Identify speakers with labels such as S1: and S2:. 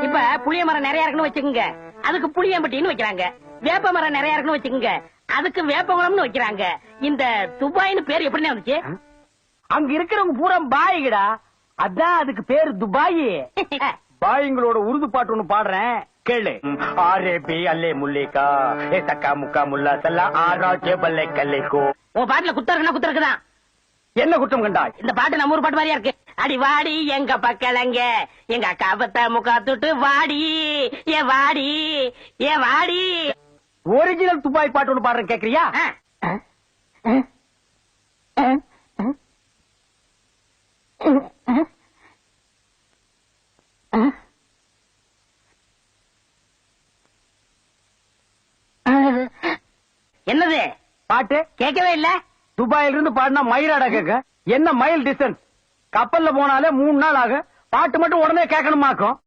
S1: இப்ப புளிய மரம் நிறைய இருக்குன்னு வச்சுக்கோங்க, அதுக்கு புளியம்பட்டின்னு வைக்கிறாங்க. வேப்ப மரம் நிறைய இருக்குன்னு வச்சுக்கோங்க, அதுக்கு வேப்பகுளம்னு வைக்கிறாங்க. இந்த துபாய்னு பேர் எப்படி வந்துச்சு?
S2: அங்க இருக்கிறவங்க பூரா பாய்கடா, அதான் அதுக்கு பேரு துபாய். பாய்ங்களோட உருது பாட்டு ஒண்ணு பாடுறேன் கேளு. ஆரே பி அல்லே முல்லேக்கா ஏ தக்கா முக்கா முல்லா சல்லா ஆரா கேபல்லே கல்லேக்கோ.
S1: உன் பாட்டுல குத்தருக்குன்னா குத்தருக்குதான்.
S2: என்ன குற்றம் கண்டாய்?
S1: இந்த பாட்டு நம்ம ஊர் பாட்டு மாதிரியா இருக்கு. அடி வாடி எங்க பக்கலங்க, எங்க அக்கா பத்த முக்கா துட்டு வாடி ஏ வாடி ஏ வாடி.
S2: ஒரிஜினல் துபாய் பாட்டு ஒண்ணு பாடுறேன் கேக்குறியா?
S1: என்னது
S2: பாட்டு
S1: கேட்கவே இல்ல.
S2: துபாயில இருந்து பாடினா மயிலாடா கேட்க. என்ன மைல் டிஸ்டன்ஸ்? கப்பல்ல போனாலே 3 நாள் ஆகும். பாட்டு மட்டும் உடனே கேட்கணுமாக்கும்.